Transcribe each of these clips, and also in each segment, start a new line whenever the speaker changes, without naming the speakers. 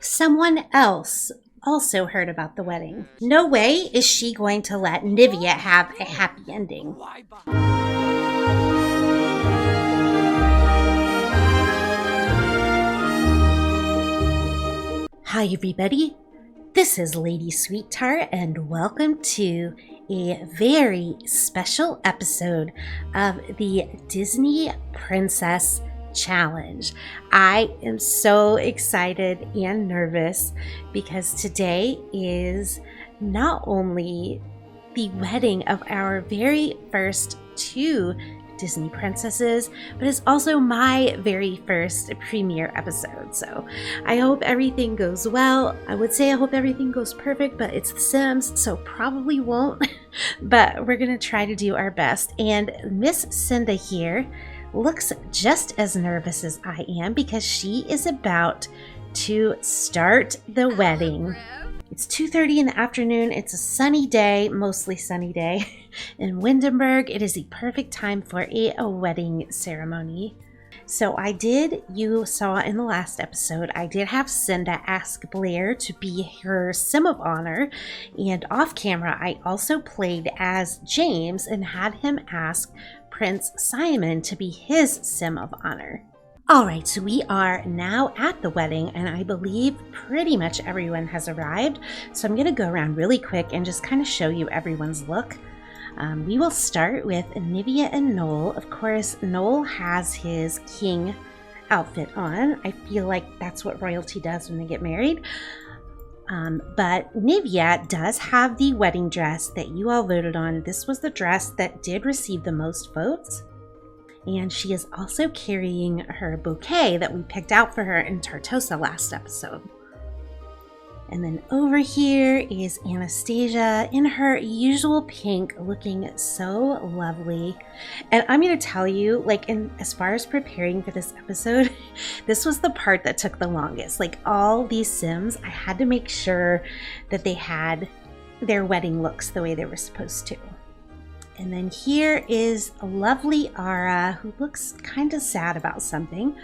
Someone else also heard about the wedding. No way is she going to let Nivea have a happy ending. Hi everybody, this is Lady Sweetheart and welcome to a very special episode of the Disney Princess Challenge. I am so excited and nervous because today is not only the wedding of our very first two Disney princesses, but it's also my very first premiere episode. So I hope everything goes well. I would say I hope everything goes perfect, but it's The Sims, so probably won't. But we're gonna try to do our best. And Miss Cynda here looks just as nervous as I am because she is about to start the wedding. It's 2:30 in the afternoon. It's a sunny day, mostly sunny day in Windenburg. It is the perfect time for a wedding ceremony. So you saw in the last episode, I did have Cynda ask Blair to be her sim of honor. And off camera, I also played as James and had him ask Prince Simon to be his sim of honor. Alright, so we are now at the wedding and I believe pretty much everyone has arrived. So I'm going to go around really quick and just kind of show you everyone's look. We will start with Nivia and Noel. Of course, Noel has his king outfit on. I feel like that's what royalty does when they get married. But Nivea does have the wedding dress that you all voted on. This was the dress that did receive the most votes. And she is also carrying her bouquet that we picked out for her in Tartosa last episode. And then over here is Anastasia in her usual pink, looking so lovely. And I'm going to tell you, as far as preparing for this episode, this was the part that took the longest. Like all these Sims, I had to make sure that they had their wedding looks the way they were supposed to. And then here is a lovely Ara who looks kind of sad about something.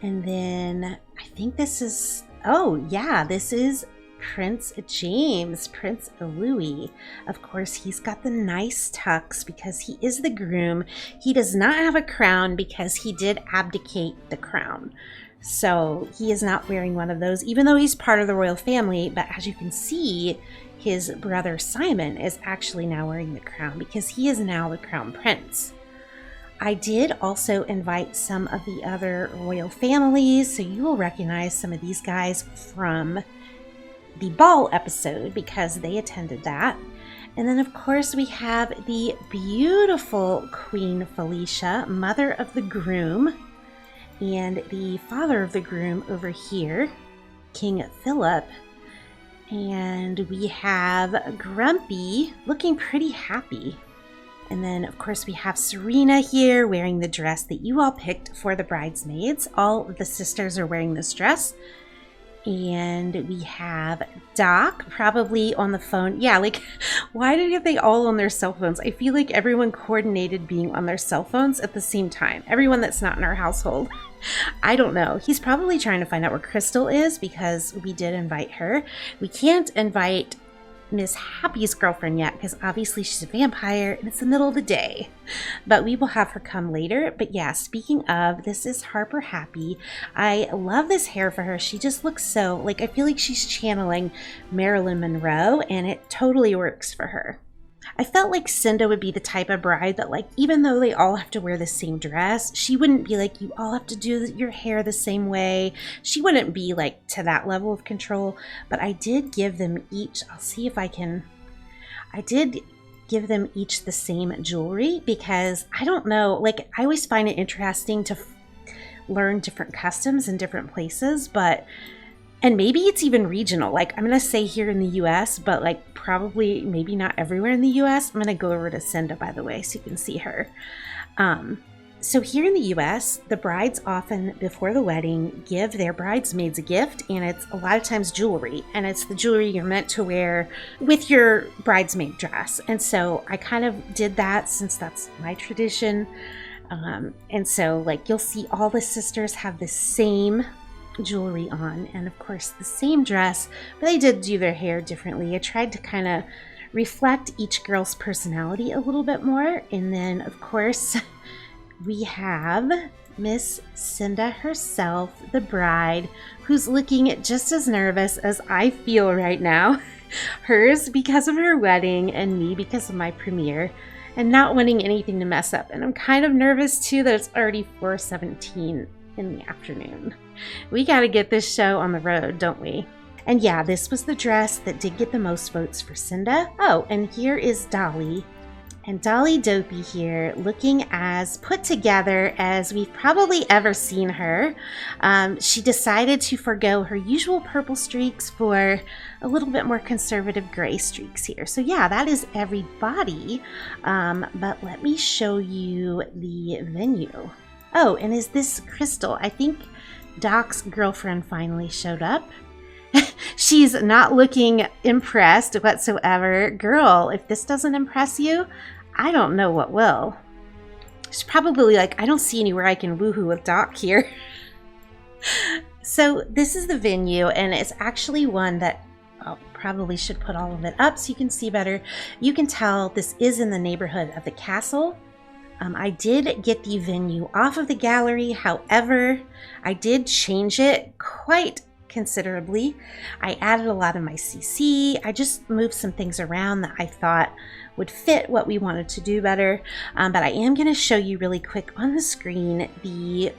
And then I think this is, this is Prince James, Prince Louis. Of course, he's got the nice tux because he is the groom. He does not have a crown because he did abdicate the crown. So he is not wearing one of those, even though he's part of the royal family. But as you can see, his brother Simon is actually now wearing the crown because he is now the crown prince. I did also invite some of the other royal families, so you will recognize some of these guys from the ball episode because they attended that. And then of course we have the beautiful Queen Felicia, mother of the groom, and the father of the groom over here, King Philip. And we have Grumpy looking pretty happy. And then, of course, we have Serena here wearing the dress that you all picked for the bridesmaids. All of the sisters are wearing this dress. And we have Doc probably on the phone. Yeah, why did they all on their cell phones? I feel like everyone coordinated being on their cell phones at the same time. Everyone that's not in our household. I don't know. He's probably trying to find out where Crystal is because we did invite her. We can't invite Miss Happy's girlfriend yet because obviously she's a vampire and it's the middle of the day. But we will have her come later. But yeah, speaking of, this is Harper Happy. I love this hair for her. She just looks so, I feel like she's channeling Marilyn Monroe and it totally works for her. I felt like Cynda would be the type of bride that, even though they all have to wear the same dress, she wouldn't be like, you all have to do your hair the same way. She wouldn't be, to that level of control. But I did give them each, I'll see if I can, I did give them each the same jewelry because, I don't know, I always find it interesting to learn different customs in different places, and maybe it's even regional. I'm going to say here in the U.S., but probably maybe not everywhere in the U.S. I'm going to go over to Cynda, by the way, so you can see her. So here in the U.S., the brides often, before the wedding, give their bridesmaids a gift, and it's a lot of times jewelry. And it's the jewelry you're meant to wear with your bridesmaid dress. And so I kind of did that since that's my tradition. And so, you'll see all the sisters have the same jewelry on, and of course the same dress, but they did do their hair differently. I tried to kind of reflect each girl's personality a little bit more. And then of course we have Miss Cynda herself, the bride, who's looking just as nervous as I feel right now. Hers because of her wedding, and me because of my premiere, and not wanting anything to mess up. And I'm kind of nervous too that it's already 4:17 in the afternoon. We got to get this show on the road, don't we? And yeah, this was the dress that did get the most votes for Cynda. Oh, and here is Dolly. And Dolly Dopey here, looking as put together as we've probably ever seen her. She decided to forego her usual purple streaks for a little bit more conservative gray streaks here. So yeah, that is everybody. But let me show you the venue. Oh, and is this Crystal? I think Doc's girlfriend finally showed up. She's not looking impressed whatsoever. Girl, if this doesn't impress you, I don't know what will. She's probably like, I don't see anywhere I can woohoo with Doc here. So this is the venue, and it's actually one that probably should put all of it up so you can see better. You can tell this is in the neighborhood of the castle. I did get the venue off of the gallery. However, I did change it quite considerably. I added a lot of my CC. I just moved some things around that I thought would fit what we wanted to do better. But I am going to show you really quick on the screen the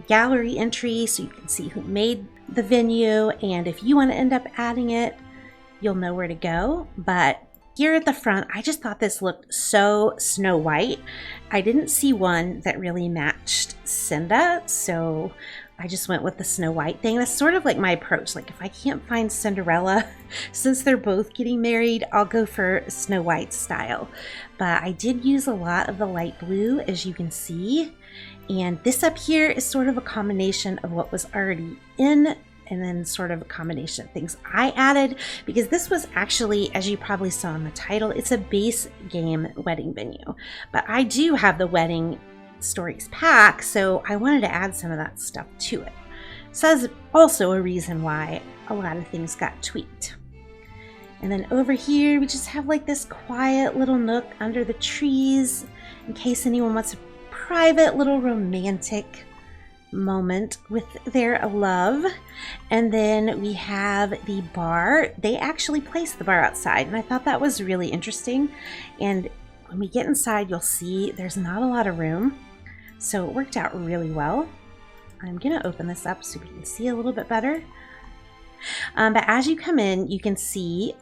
gallery entry so you can see who made the venue. And if you want to end up adding it, you'll know where to go. But here at the front, I just thought this looked so Snow White. I didn't see one that really matched Cynda, so I just went with the Snow White thing. That's sort of like my approach. Like if I can't find Cinderella, since they're both getting married, I'll go for Snow White style. But I did use a lot of the light blue, as you can see. And this up here is sort of a combination of what was already in, and then sort of a combination of things I added, because this was actually, as you probably saw in the title, it's a base game wedding venue. But I do have the wedding stories pack, so I wanted to add some of that stuff to it. So that's also a reason why a lot of things got tweaked. And then over here, we just have like this quiet little nook under the trees in case anyone wants a private little romantic moment with their love. And then we have the bar. They actually placed the bar outside, and I thought that was really interesting. And when we get inside, you'll see there's not a lot of room, so it worked out really well. I'm gonna open this up so we can see a little bit better. But as you come in, you can see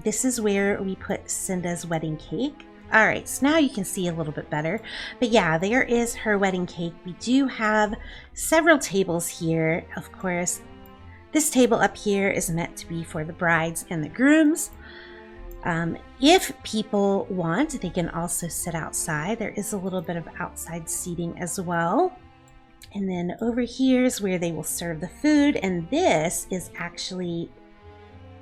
this is where we put Cynda's wedding cake. All right, so now you can see a little bit better. But yeah, there is her wedding cake. We do have several tables here. Of course, this table up here is meant to be for the brides and the grooms. If people want, they can also sit outside. There is a little bit of outside seating as well. And then over here is where they will serve the food. And this is actually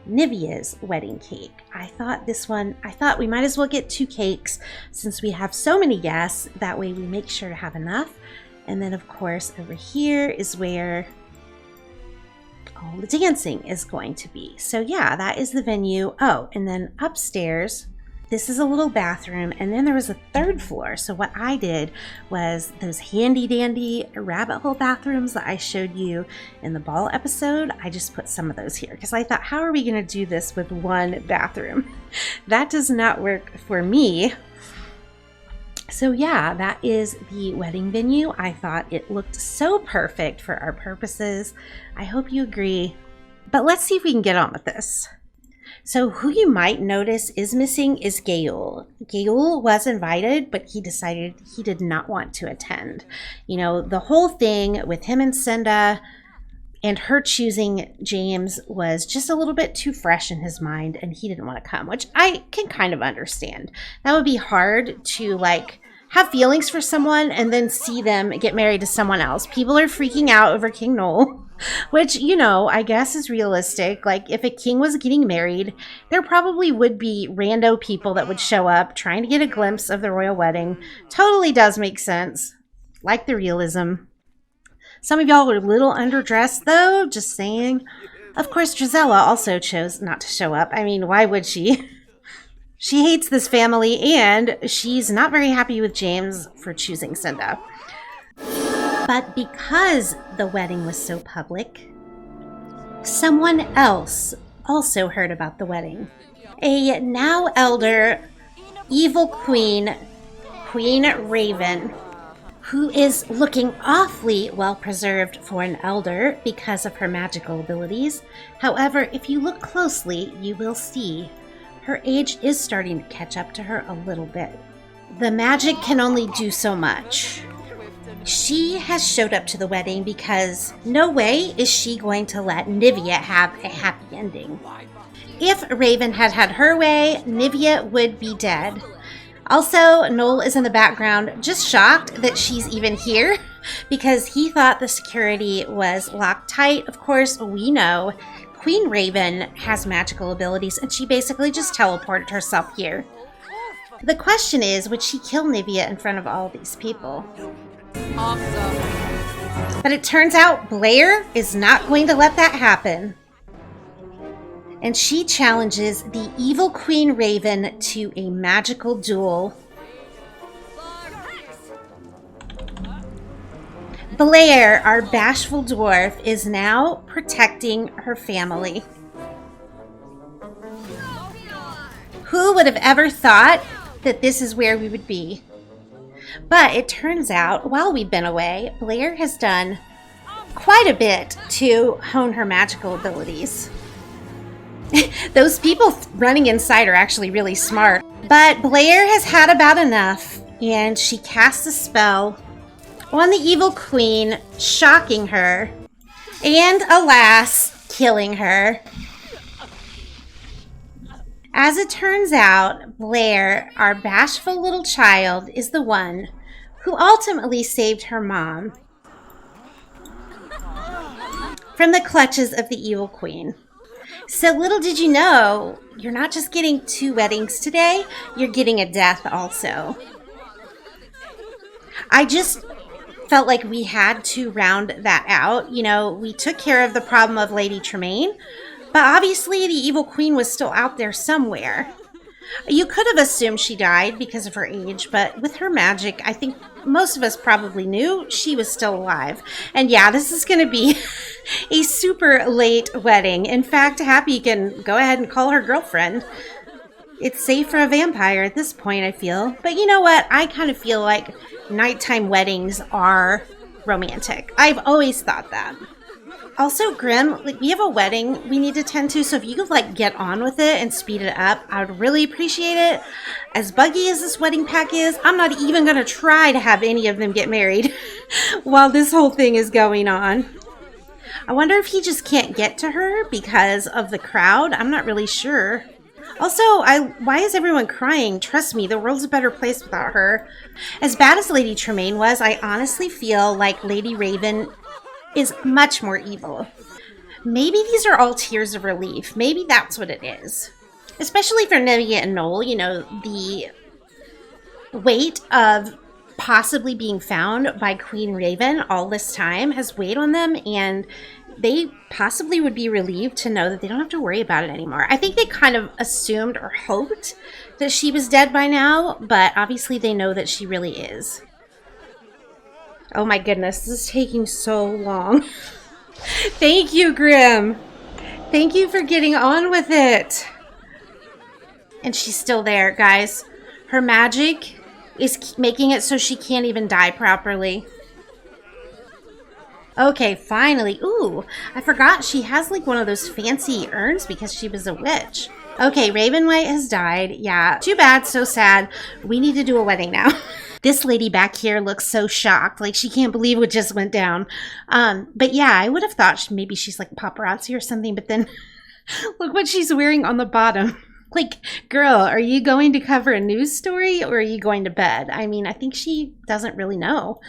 Nivea's wedding cake. I thought we might as well get 2 cakes since we have so many guests. That way we make sure to have enough. And then of course over here is where all the dancing is going to be. So yeah, that is the venue. Oh, and then upstairs, this is a little bathroom, and then there was a 3rd floor. So what I did was those handy dandy rabbit hole bathrooms that I showed you in the ball episode, I just put some of those here because I thought, how are we going to do this with 1 bathroom? That does not work for me. So yeah, that is the wedding venue. I thought it looked so perfect for our purposes. I hope you agree. But let's see if we can get on with this. So who you might notice is missing is Gaul. Gaul was invited, but he decided he did not want to attend. You know, the whole thing with him and Cynda and her choosing James was just a little bit too fresh in his mind, and he didn't want to come, which I can kind of understand. That would be hard to like have feelings for someone and then see them get married to someone else. People are freaking out over King Noel, which, you know, I guess is realistic. Like if a king was getting married, there probably would be rando people that would show up trying to get a glimpse of the royal wedding. Totally does make sense. Like the realism. Some of y'all were a little underdressed though, just saying. Of course, Drizella also chose not to show up. I mean, why would she? She hates this family, and she's not very happy with James for choosing Cynda. But because the wedding was so public, someone else also heard about the wedding. A now elder evil queen, Queen Raven, who is looking awfully well preserved for an elder because of her magical abilities. However, if you look closely, you will see her age is starting to catch up to her a little bit. The magic can only do so much. She has showed up to the wedding because no way is she going to let Nivea have a happy ending. If Raven had had her way, Nivea would be dead. Also, Noel is in the background, just shocked that she's even here because he thought the security was locked tight. Of course, we know Queen Raven has magical abilities and she basically just teleported herself here. The question is, would she kill Nivea in front of all these people? Awesome. But it turns out Blair is not going to let that happen. And she challenges the evil Queen Raven to a magical duel. Blair, our bashful dwarf, is now protecting her family. Who would have ever thought that this is where we would be? But it turns out, while we've been away, Blair has done quite a bit to hone her magical abilities. Those people running inside are actually really smart. But Blair has had about enough, and she casts a spell on the evil queen, shocking her, and alas, killing her. As it turns out, Blair, our bashful little child, is the one who ultimately saved her mom from the clutches of the evil queen. So little did you know, you're not just getting 2 weddings today, you're getting a death also. I just felt like we had to round that out. You know, we took care of the problem of Lady Tremaine, but obviously the evil queen was still out there somewhere. You could have assumed she died because of her age, but with her magic, I think most of us probably knew she was still alive. And yeah, this is going to be a super late wedding. In fact, Happy can go ahead and call her girlfriend. It's safe for a vampire at this point, I feel. But you know what? I kind of feel like nighttime weddings are romantic. I've always thought that. Also, Grim, like, we have a wedding we need to tend to, so if you could, like, get on with it and speed it up, I would really appreciate it. As buggy as this wedding pack is, I'm not even going to try to have any of them get married while this whole thing is going on. I wonder if he just can't get to her because of the crowd. I'm not really sure. Also, why is everyone crying? Trust me, the world's a better place without her. As bad as Lady Tremaine was, I honestly feel like Lady Raven is much more evil. Maybe these are all tears of relief. Maybe that's what it is. Especially for Nivea and Noel, you know, the weight of possibly being found by Queen Raven all this time has weighed on them, and they possibly would be relieved to know that they don't have to worry about it anymore. I think they kind of assumed or hoped that she was dead by now, but obviously they know that she really is. Oh my goodness, this is taking so long. Thank you, Grim. Thank you for getting on with it. And she's still there, guys. Her magic is making it so she can't even die properly. Okay, finally. Ooh, I forgot she has like one of those fancy urns because she was a witch. Okay, Raven White has died. Yeah, too bad, so sad. We need to do a wedding now. This lady back here looks so shocked, like she can't believe what just went down. But yeah, I would have thought maybe she's like paparazzi or something, but then look what she's wearing on the bottom. Like, girl, are you going to cover a news story or are you going to bed? I mean, I think she doesn't really know.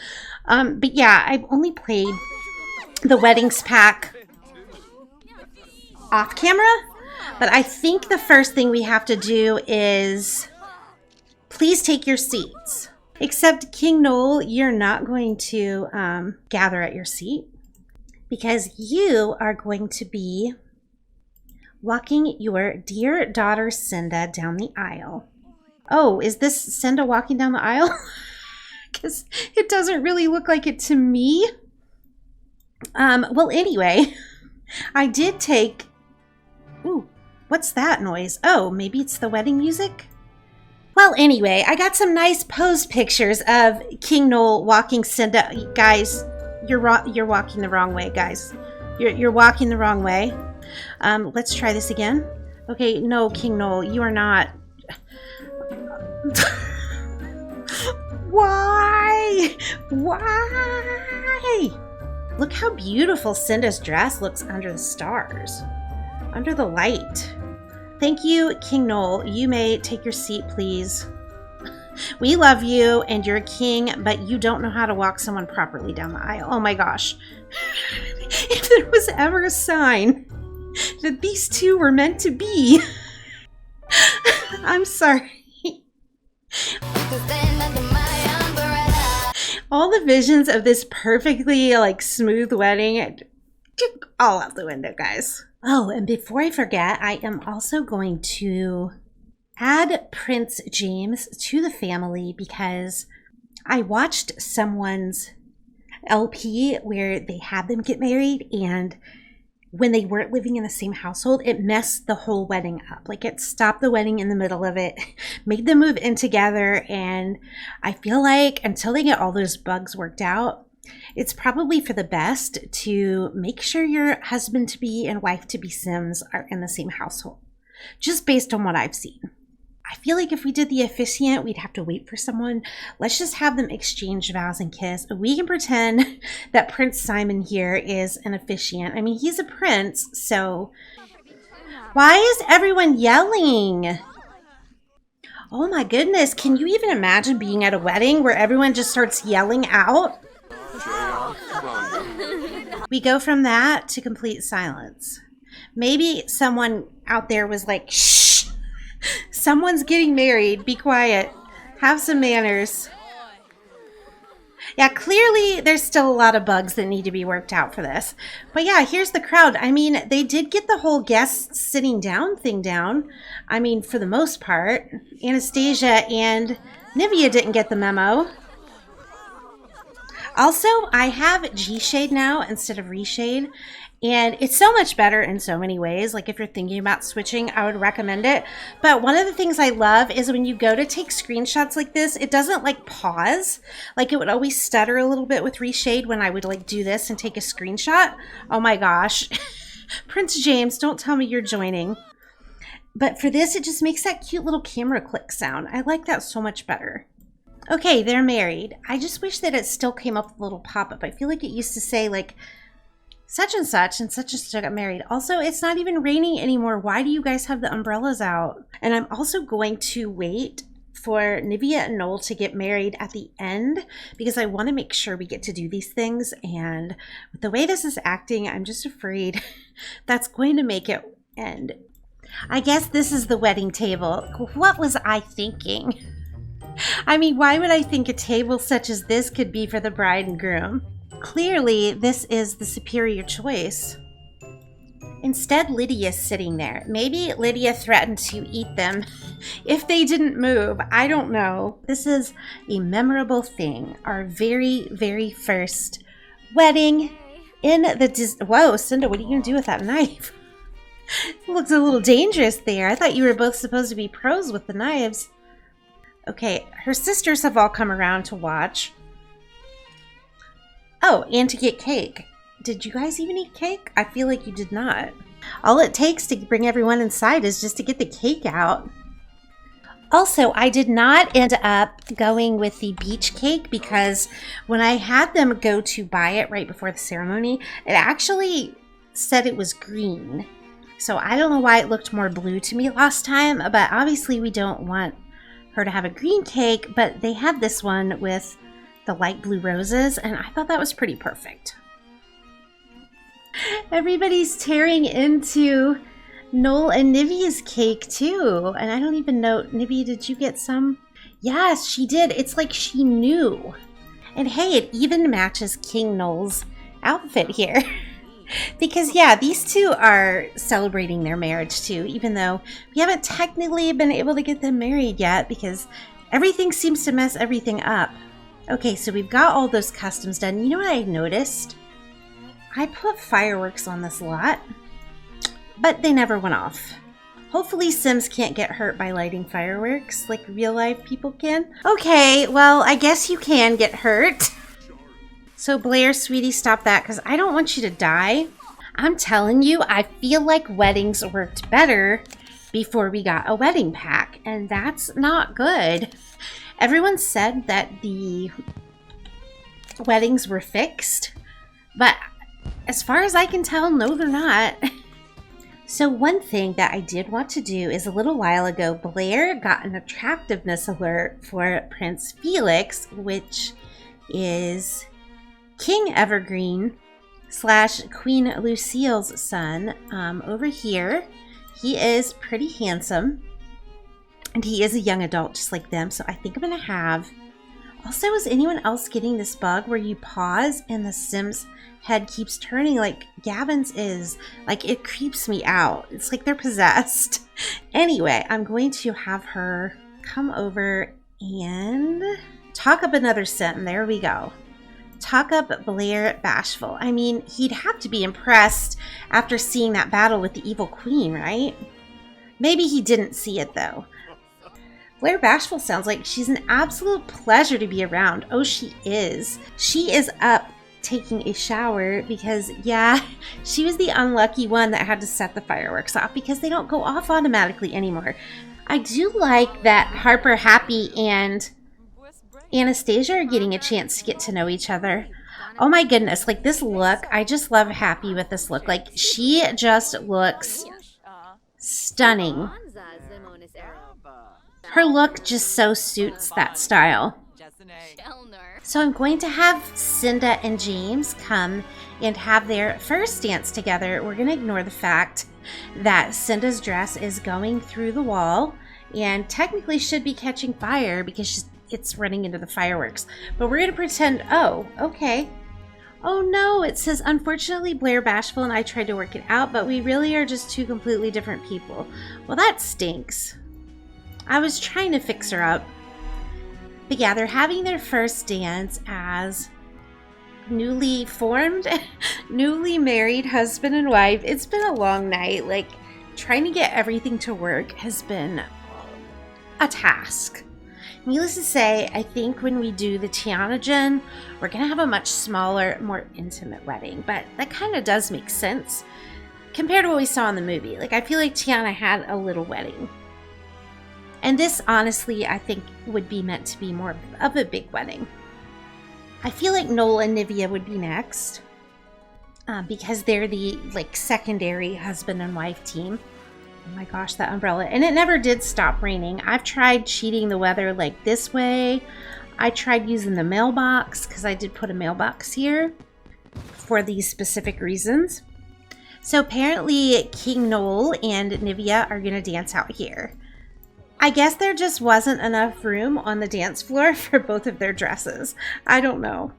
But yeah, I've only played the weddings pack off camera, but I think the first thing we have to do is please take your seats. Except King Noel, you're not going to gather at your seat because you are going to be walking your dear daughter Cynda down the aisle. Oh, is this Cynda walking down the aisle? Because it doesn't really look like it to me. Well, anyway, I did take... Ooh, what's that noise? Oh, maybe it's the wedding music? Well, anyway, I got some nice pose pictures of King Noel walking Cynda. Guys, you're walking the wrong way, guys. You're walking the wrong way. Let's try this again. Okay, no, King Noel, you are not. Why? Why? Look how beautiful Cynda's dress looks under the stars, under the light. Thank you, King Noel. You may take your seat, please. We love you and you're a king, but you don't know how to walk someone properly down the aisle. Oh my gosh. If there was ever a sign that these two were meant to be, I'm sorry. All the visions of this perfectly smooth wedding, all out the window, guys. Oh, and before I forget, I am also going to add Prince James to the family because I watched someone's LP where they had them get married, and when they weren't living in the same household, it messed the whole wedding up. It stopped the wedding in the middle of it, made them move in together, and I feel like until they get all those bugs worked out, it's probably for the best to make sure your husband-to-be and wife-to-be Sims are in the same household, just based on what I've seen. I feel like if we did the officiant, we'd have to wait for someone. Let's just have them exchange vows and kiss. We can pretend that Prince Simon here is an officiant. I mean, he's a prince, so... Why is everyone yelling? Oh my goodness, can you even imagine being at a wedding where everyone just starts yelling out? We go from that to complete silence. Maybe someone out there was like, shh! Someone's getting married. Be quiet. Have some manners. Yeah, clearly there's still a lot of bugs that need to be worked out for this. But yeah, here's the crowd. I mean, they did get the whole guests sitting down thing down. I mean, for the most part. Anastasia and Nivea didn't get the memo. Also, I have G-Shade now instead of Reshade. And it's so much better in so many ways. If you're thinking about switching, I would recommend it. But one of the things I love is when you go to take screenshots like this, it doesn't pause. It would always stutter a little bit with Reshade when I would do this and take a screenshot. Oh my gosh. Prince James, don't tell me you're joining. But for this, it just makes that cute little camera click sound. I like that so much better. Okay, they're married. I just wish that it still came up with a little pop-up. I feel like it used to say such and such got married. Also, it's not even raining anymore. Why do you guys have the umbrellas out? And I'm also going to wait for Nivea and Noel to get married at the end because I want to make sure we get to do these things. And with the way this is acting, I'm just afraid that's going to make it end. I guess this is the wedding table. What was I thinking? I mean, why would I think a table such as this could be for the bride and groom? Clearly, this is the superior choice. Instead, Lydia's sitting there. Maybe Lydia threatened to eat them if they didn't move. I don't know. This is a memorable thing. Our very, very first wedding in the Whoa, Cynda, what are you going to do with that knife? It looks a little dangerous there. I thought you were both supposed to be pros with the knives. Okay, her sisters have all come around to watch. Oh, and to get cake. Did you guys even eat cake? I feel like you did not. All it takes to bring everyone inside is just to get the cake out. Also, I did not end up going with the beach cake because when I had them go to buy it right before the ceremony, it actually said it was green. So I don't know why it looked more blue to me last time, but obviously we don't want her to have a green cake, but they had this one with the light blue roses, and I thought that was pretty perfect. Everybody's tearing into Noel and Nivea's cake too, and I don't even know, Nivea, did you get some? Yes, she did. It's like she knew. And hey, it even matches King Noel's outfit here. Because yeah, these two are celebrating their marriage too, even though we haven't technically been able to get them married yet because everything seems to mess everything up. Okay, so we've got all those customs done. You know what I noticed? I put fireworks on this lot, but they never went off. Hopefully Sims can't get hurt by lighting fireworks like real life people can. Okay, well, I guess you can get hurt. So Blair, sweetie, stop that because I don't want you to die. I'm telling you, I feel like weddings worked better before we got a wedding pack, and that's not good. Everyone said that the weddings were fixed, but as far as I can tell, no, they're not. So one thing that I did want to do is a little while ago, Blair got an attractiveness alert for Prince Felix, which is King Evergreen / Queen Lucille's son. Over here, he is pretty handsome, and he is a young adult just like them, so I think I'm going to have... Also, is anyone else getting this bug where you pause and the Sim's head keeps turning like Gavin's is? Like, it creeps me out. It's like they're possessed. Anyway, I'm going to have her come over and talk up another Sim. There we go. Talk up Blair Bashful. I mean, he'd have to be impressed after seeing that battle with the evil queen, right? Maybe he didn't see it, though. Blair Bashful sounds like she's an absolute pleasure to be around. Oh, she is. She is up taking a shower because, yeah, she was the unlucky one that had to set the fireworks off because they don't go off automatically anymore. I do like that Harper, Happy, and Anastasia are getting a chance to get to know each other. Oh my goodness, like this look, I just love Happy with this look. Like, she just looks stunning. Her look just so suits that style. So I'm going to have Cynda and James come and have their first dance together. We're going to ignore the fact that Cynda's dress is going through the wall and technically should be catching fire because it's running into the fireworks. But we're going to pretend, oh, okay. Oh no, it says, unfortunately, Blair Bashful and I tried to work it out, but we really are just two completely different people. Well, that stinks. I was trying to fix her up. But yeah, they're having their first dance as newly formed, newly married husband and wife. It's been a long night. Like, trying to get everything to work has been a task. Needless to say, I think when we do the Tianagen, we're going to have a much smaller, more intimate wedding. But that kind of does make sense compared to what we saw in the movie. Like, I feel like Tiana had a little wedding. And this, honestly, I think would be meant to be more of a big wedding. I feel like Noel and Nivea would be next because they're the, like, secondary husband and wife team. Oh my gosh, that umbrella. And it never did stop raining. I've tried cheating the weather like this way. I tried using the mailbox because I did put a mailbox here for these specific reasons. So apparently King Noel and Nivea are going to dance out here. I guess there just wasn't enough room on the dance floor for both of their dresses. I don't know.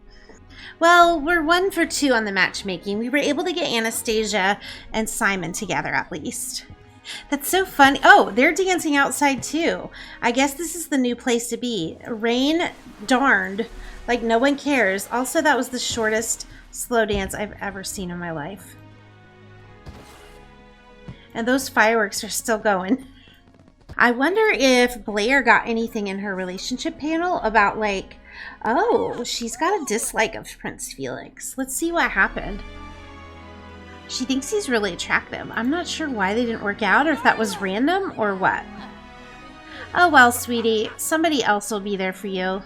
Well, we're 1 for 2 on the matchmaking. We were able to get Anastasia and Simon together at least. That's so funny. Oh, they're dancing outside too. I guess this is the new place to be. Rain darned. Like no one cares. Also, that was the shortest slow dance I've ever seen in my life. And those fireworks are still going. I wonder if Blair got anything in her relationship panel about like, oh, she's got a dislike of Prince Felix. Let's see what happened. She thinks he's really attractive. I'm not sure why they didn't work out or if that was random or what. Oh well, sweetie, somebody else will be there for you.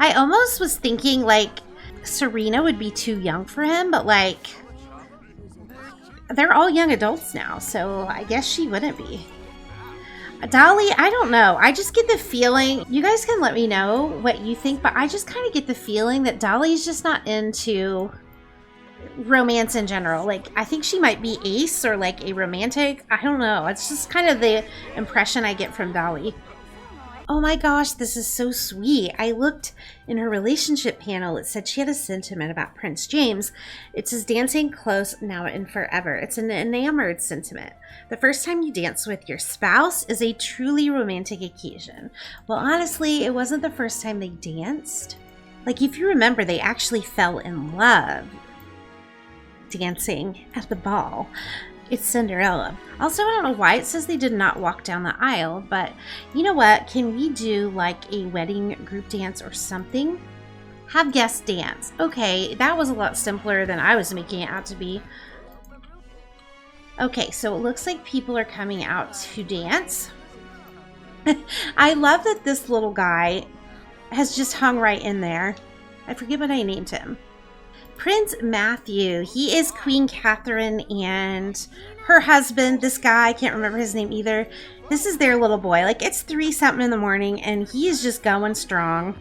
I almost was thinking like Serena would be too young for him, but like they're all young adults now, so I guess she wouldn't be. Dolly, I don't know. I just get the feeling, you guys can let me know what you think, but I just kind of get the feeling that Dolly's just not into romance in general. Like, I think she might be ace or like a romantic. I don't know. It's just kind of the impression I get from Dolly. Oh my gosh, this is so sweet. I looked in her relationship panel. It said she had a sentiment about Prince James. It says dancing close now and forever. It's an enamored sentiment. The first time you dance with your spouse is a truly romantic occasion. Well, honestly, it wasn't the first time they danced. Like, if you remember, they actually fell in love dancing at the ball. It's Cinderella. Also, I don't know why it says they did not walk down the aisle, but you know what? Can we do like a wedding group dance or something? Have guests dance. Okay, that was a lot simpler than I was making it out to be. Okay, so it looks like people are coming out to dance. I love that this little guy has just hung right in there. I forget what I named him. Prince Matthew. He is Queen Catherine and her husband. This guy, I can't remember his name either. This is their little boy. Like, it's 3-something in the morning and he is just going strong.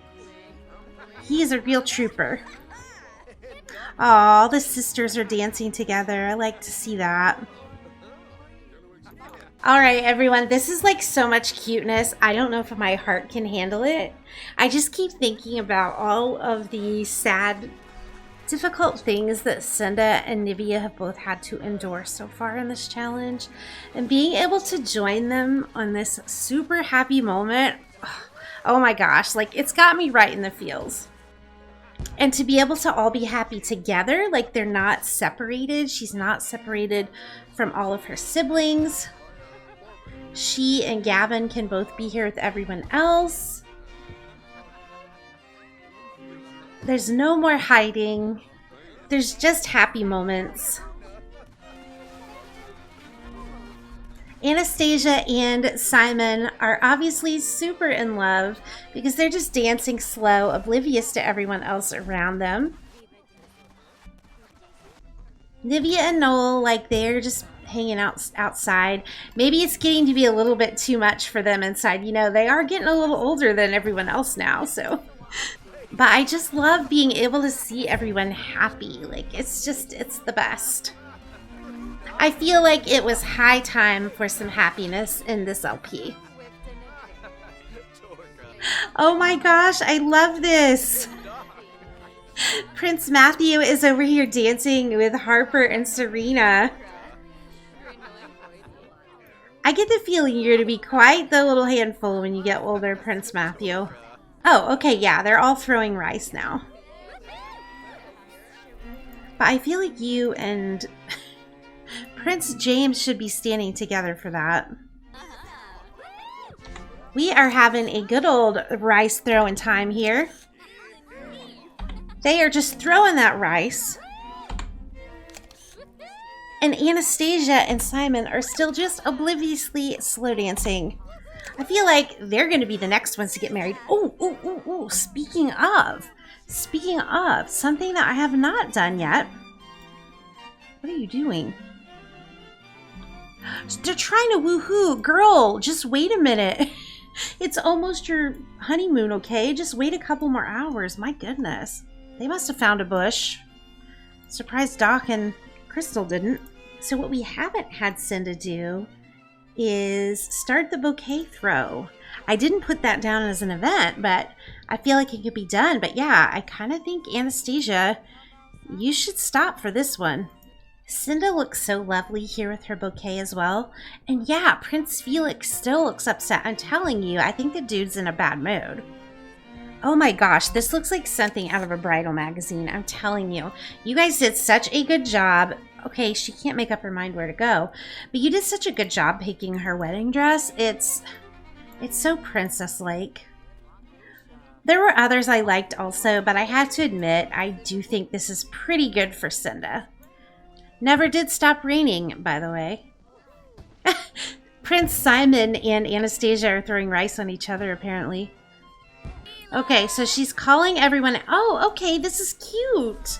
He is a real trooper. Aw, the sisters are dancing together. I like to see that. All right, everyone, this is like so much cuteness. I don't know if my heart can handle it. I just keep thinking about all of the sad, difficult things that Cynda and Nivea have both had to endure so far in this challenge. And being able to join them on this super happy moment, oh my gosh, like it's got me right in the feels. And to be able to all be happy together, like they're not separated. She's not separated from all of her siblings. She and Gavin can both be here with everyone else. There's no more hiding. There's just happy moments. Anastasia and Simon are obviously super in love because they're just dancing slow, oblivious to everyone else around them. Nivea and Noel, like they're just hanging out outside. Maybe it's getting to be a little bit too much for them inside. You know, they are getting a little older than everyone else now, so. But I just love being able to see everyone happy. Like, it's the best. I feel like it was high time for some happiness in this LP. Oh my gosh, I love this. Prince Matthew is over here dancing with Harper and Serena. I get the feeling you're to be quite the little handful when you get older, Prince Matthew. Oh, okay, yeah, they're all throwing rice now. But I feel like you and Prince James should be standing together for that. We are having a good old rice throwing time here. They are just throwing that rice. And Anastasia and Simon are still just obliviously slow dancing. I feel like they're going to be the next ones to get married. Oh, speaking of, something that I have not done yet. What are you doing? They're trying to woohoo. Girl, just wait a minute. It's almost your honeymoon, okay? Just wait a couple more hours. My goodness. They must have found a bush. Surprised Doc and Crystal didn't. So what we haven't had Cynda do is start the bouquet throw. I didn't put that down as an event, but I feel like it could be done. But yeah, I kind of think, Anastasia, you should stop for this one. Cynda looks so lovely here with her bouquet as well. And yeah, Prince Felix still looks upset. I'm telling you, I think the dude's in a bad mood. Oh my gosh, this looks like something out of a bridal magazine. I'm telling you. You guys did such a good job. Okay, she can't make up her mind where to go. But you did such a good job picking her wedding dress. It's so princess-like. There were others I liked also, but I have to admit, I do think this is pretty good for Cynda. Never did stop raining, by the way. Prince Simon and Anastasia are throwing rice on each other, apparently. Okay, so she's calling everyone. Oh, okay, this is cute.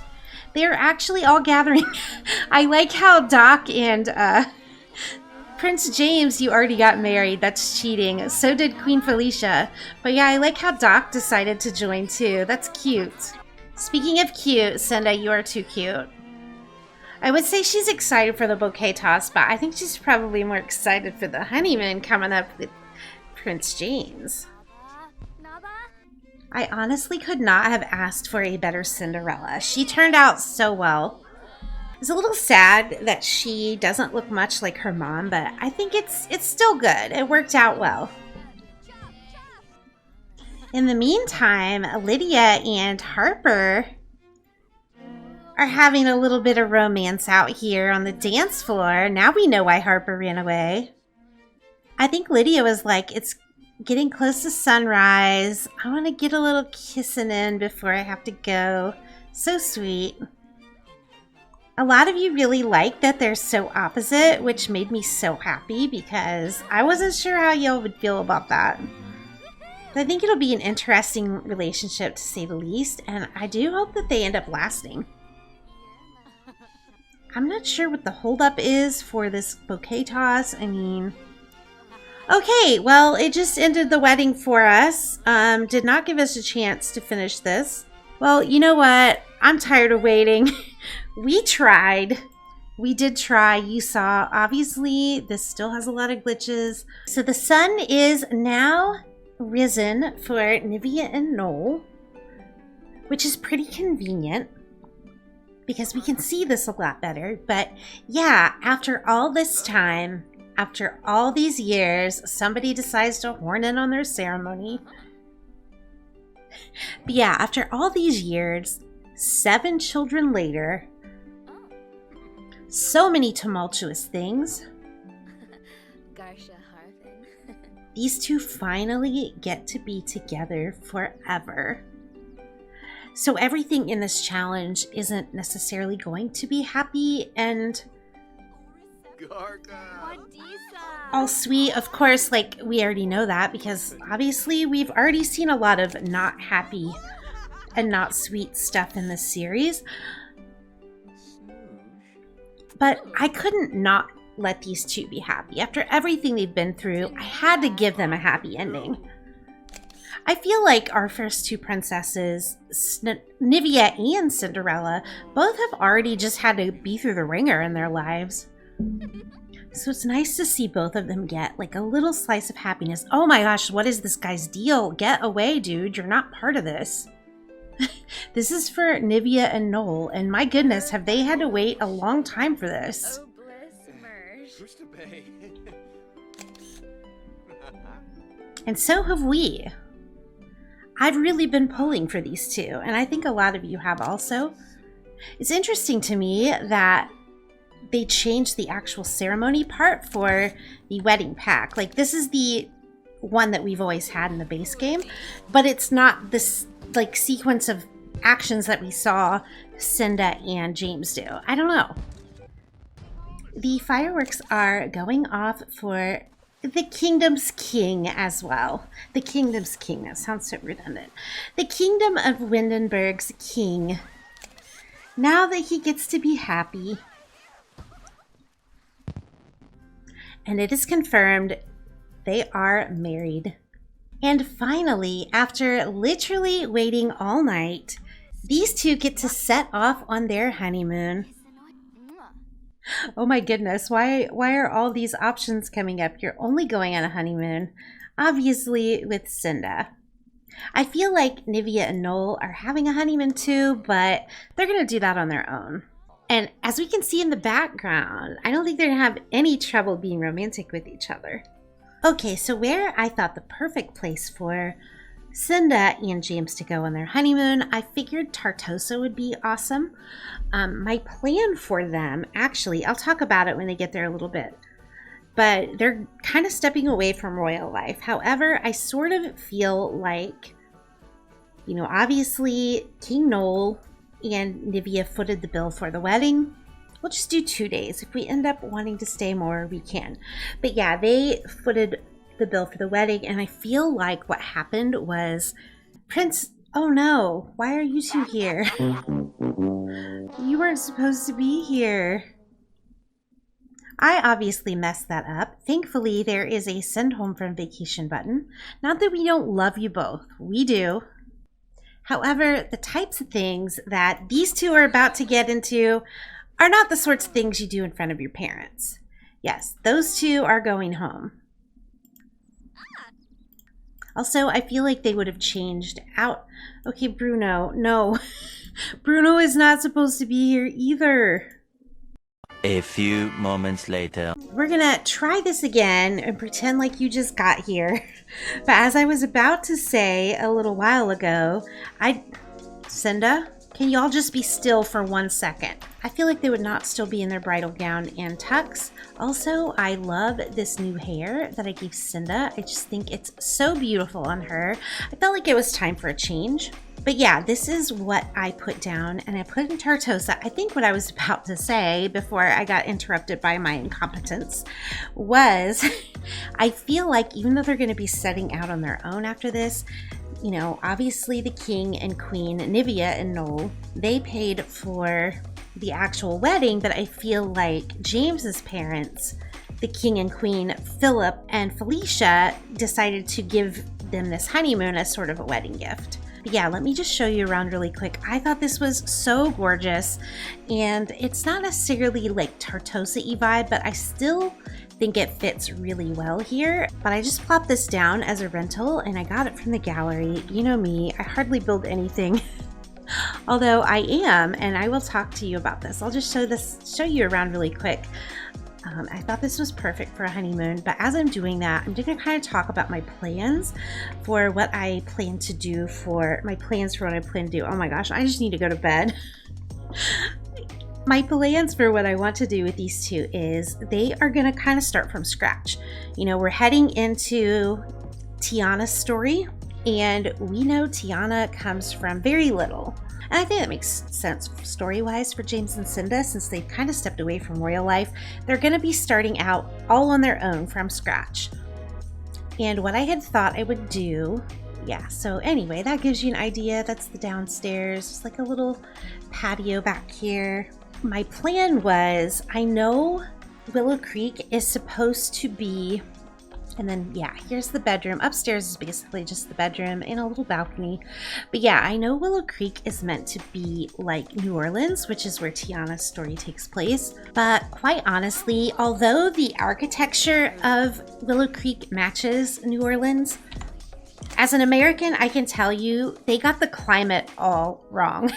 They're actually all gathering. I like how Doc and Prince James, you already got married. That's cheating. So did Queen Felicia. But yeah, I like how Doc decided to join too. That's cute. Speaking of cute, Cynda, you are too cute. I would say she's excited for the bouquet toss, but I think she's probably more excited for the honeymoon coming up with Prince James. I honestly could not have asked for a better Cinderella. She turned out so well. It's a little sad that she doesn't look much like her mom, but I think it's still good. It worked out well. In the meantime, Lydia and Harper are having a little bit of romance out here on the dance floor. Now we know why Harper ran away. I think Lydia was like, it's getting close to sunrise. I want to get a little kissing in before I have to go. So sweet. A lot of you really like that they're so opposite, which made me so happy because I wasn't sure how y'all would feel about that. But I think it'll be an interesting relationship to say the least, and I do hope that they end up lasting. I'm not sure what the holdup is for this bouquet toss. I mean, okay, well, it just ended the wedding for us. Did not give us a chance to finish this. Well, you know what? I'm tired of waiting. We tried. We did try. You saw, obviously, this still has a lot of glitches. So the sun is now risen for Nivea and Noel, which is pretty convenient because we can see this a lot better. But yeah, after all this time, after all these years, somebody decides to horn in on their ceremony. But yeah, after all these years, 7 children later, so many tumultuous things, these two finally get to be together forever. So everything in this challenge isn't necessarily going to be happy and all sweet. Of course, like, we already know that because obviously we've already seen a lot of not happy and not sweet stuff in this series. But I couldn't not let these two be happy. After everything they've been through, I had to give them a happy ending. I feel like our first 2 princesses, Nivea and Cinderella, both have already just had to be through the ringer in their lives. So it's nice to see both of them get like a little slice of happiness. Oh my gosh, what is this guy's deal? Get away, dude. You're not part of this. This is for Nivea and Noel, and my goodness, have they had to wait a long time for this.
Oh, bliss,
And so have we. I've really been pulling for these two, and I think a lot of you have also. It's interesting to me that they changed the actual ceremony part for the wedding pack. Like, this is the one that we've always had in the base game, but it's not this like sequence of actions that we saw Cynda and James do. I don't know. The fireworks are going off for the Kingdom's King as well. The Kingdom's King, that sounds so redundant. The Kingdom of Windenburg's king. Now that he gets to be happy. And it is confirmed they are married. And finally, after literally waiting all night, these two get to set off on their honeymoon. Oh my goodness, why are all these options coming up? You're only going on a honeymoon, obviously with Cynda. I feel like Nivea and Noel are having a honeymoon too, but they're going to do that on their own. And as we can see in the background, I don't think they're going to have any trouble being romantic with each other. Okay, so where I thought the perfect place for Cynda and James to go on their honeymoon, I figured Tartosa would be awesome. My plan for them, actually, I'll talk about it when they get there a little bit, but they're kind of stepping away from royal life. However, I sort of feel like, you know, obviously King Noel and Nivea footed the bill for the wedding. We'll just do 2 days. If we end up wanting to stay more, we can. But yeah, they footed the bill for the wedding, and I feel like what happened was oh no, why are you two here? You weren't supposed to be here. I obviously messed that up. Thankfully, there is a send home from vacation button. Not that we don't love you both. We do. However, the types of things that these two are about to get into are not the sorts of things you do in front of your parents. Yes, those two are going home. Also, I feel like they would have changed out. Okay, Bruno, no. Bruno is not supposed to be here either.
A few moments later.
We're gonna try this again and pretend like you just got here. But as I was about to say a little while ago, Cynda, can y'all just be still for 1 second? I feel like they would not still be in their bridal gown and tux. Also, I love this new hair that I gave Cynda. I just think it's so beautiful on her. I felt like it was time for a change. But yeah, this is what I put down, and I put in Tartosa. I think what I was about to say before I got interrupted by my incompetence was I feel like even though they're going to be setting out on their own after this, you know, obviously the king and queen, Nivea and Noel, they paid for the actual wedding, but I feel like James's parents, the king and queen, Philip and Felicia, decided to give them this honeymoon as sort of a wedding gift. But yeah, let me just show you around really quick. I thought this was so gorgeous, and it's not necessarily like Tartosa-y vibe, but I still think it fits really well here. But I just plopped this down as a rental, and I got it from the gallery. You know me, I hardly build anything. Although I am, and I will talk to you about this. I'll just show you around really quick. I thought this was perfect for a honeymoon, but as I'm doing that, I'm going to kind of talk about my plans for what I plan to do for my plans for what I plan to do. Oh my gosh, I just need to go to bed. My plans for what I want to do with these two is they are going to kind of start from scratch. You know, we're heading into Tiana's story, and we know Tiana comes from very little. And I think that makes sense story-wise for James and Cynda, since they've kind of stepped away from royal life. They're going to be starting out all on their own from scratch. And what I had thought I would do, yeah, so anyway, that gives you an idea. That's the downstairs. It's like a little patio back here. My plan was, I know Willow Creek is supposed to be, and then, yeah, here's the bedroom. Upstairs is basically just the bedroom and a little balcony. But yeah, I know Willow Creek is meant to be like New Orleans, which is where Tiana's story takes place. But quite honestly, although the architecture of Willow Creek matches New Orleans, as an American, I can tell you they got the climate all wrong.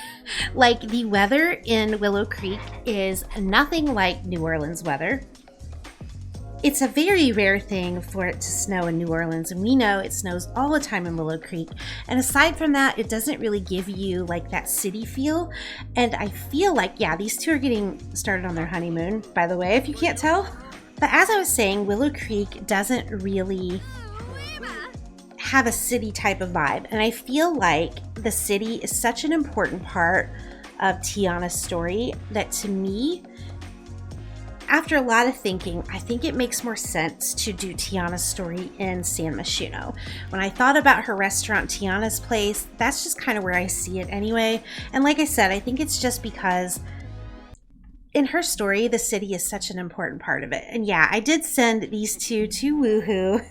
Like, the weather in Willow Creek is nothing like New Orleans weather. It's a very rare thing for it to snow in New Orleans, and we know it snows all the time in Willow Creek. And aside from that, it doesn't really give you like that city feel. And I feel like, yeah, these two are getting started on their honeymoon, by the way, if you can't tell. But as I was saying, Willow Creek doesn't really have a city type of vibe. And I feel like the city is such an important part of Tiana's story that, to me, after a lot of thinking, I think it makes more sense to do Tiana's story in San Myshuno. When I thought about her restaurant, Tiana's Place, that's just kind of where I see it anyway. And like I said, I think it's just because in her story, the city is such an important part of it. And yeah, I did send these two to Woohoo.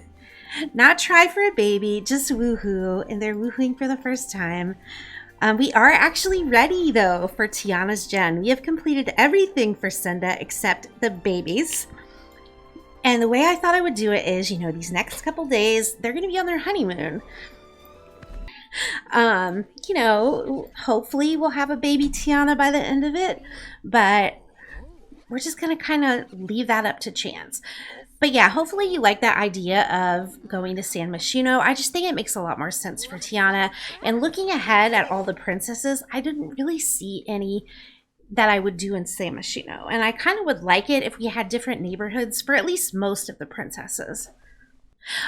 Not try for a baby, just Woohoo. And they're woohooing for the first time. We are actually ready, though, for Tiana's gen. We have completed everything for Cynda except the babies. And the way I thought I would do it is, you know, these next couple days, they're going to be on their honeymoon. You know, hopefully we'll have a baby Tiana by the end of it. But we're just going to kind of leave that up to chance. But yeah, hopefully you like that idea of going to San Myshuno. I just think it makes a lot more sense for Tiana. And looking ahead at all the princesses, I didn't really see any that I would do in San Myshuno. And I kind of would like it if we had different neighborhoods for at least most of the princesses.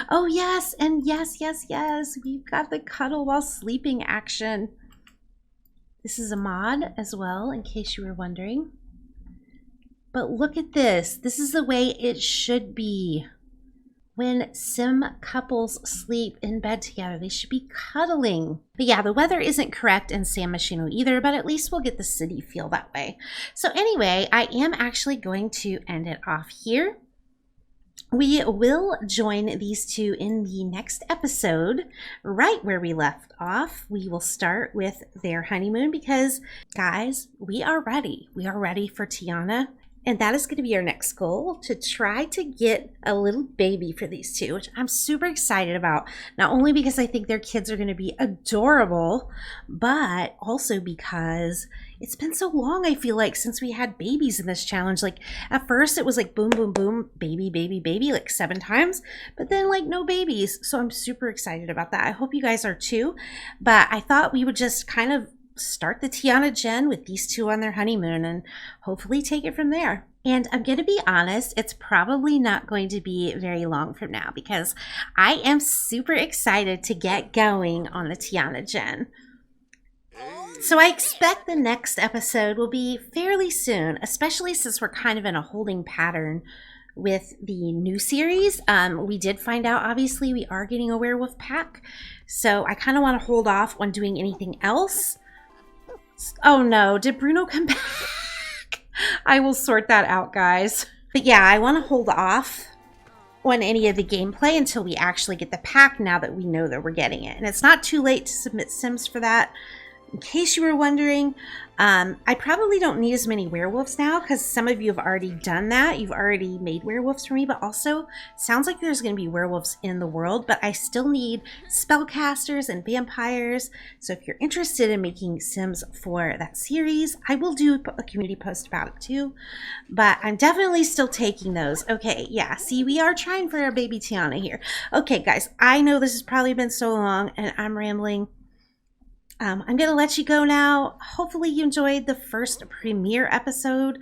Oh yes, and yes, we've got the cuddle while sleeping action. This is a mod as well, in case you were wondering. But look at this. This is the way it should be. When sim couples sleep in bed together, they should be cuddling. But yeah, the weather isn't correct in San Myshuno either, but at least we'll get the city feel that way. So anyway, I am actually going to end it off here. We will join these two in the next episode, right where we left off. We will start with their honeymoon because, guys, we are ready. We are ready for Tiana And that is going to be our next goal, to try to get a little baby for these two, which I'm super excited about. Not only because I think their kids are going to be adorable, but also because it's been so long, I feel like, since we had babies in this challenge. Like, at first it was like boom, boom, boom, baby, baby, baby, like 7 times, but then like no babies. So I'm super excited about that. I hope you guys are too. But I thought we would just kind of start the Tiana Gen with these two on their honeymoon and hopefully take it from there. And I'm going to be honest, it's probably not going to be very long from now because I am super excited to get going on the Tiana Gen. So I expect the next episode will be fairly soon, especially since we're kind of in a holding pattern with the new series. We did find out, obviously, we are getting a werewolf pack. So I kind of want to hold off on doing anything else. Oh no, did Bruno come back? I will sort that out, guys. But yeah, I want to hold off on any of the gameplay until we actually get the pack, now that we know that we're getting it. And it's not too late to submit sims for that. In case you were wondering, I probably don't need as many werewolves now because some of you have already done that. You've already made werewolves for me, but also sounds like there's going to be werewolves in the world, but I still need spellcasters and vampires. So if you're interested in making sims for that series, I will do a community post about it too, but I'm definitely still taking those. Okay, yeah, see, we are trying for our baby Tiana here. Okay, guys, I know this has probably been so long and I'm rambling. I'm going to let you go now. Hopefully you enjoyed the first premiere episode.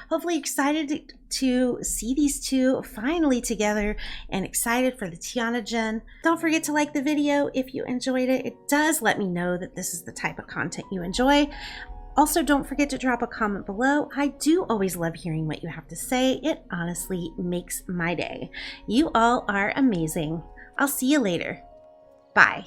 Hopefully excited to see these two finally together and excited for the Tiana Gen. Don't forget to like the video if you enjoyed it. It does let me know that this is the type of content you enjoy. Also, don't forget to drop a comment below. I do always love hearing what you have to say. It honestly makes my day. You all are amazing. I'll see you later. Bye.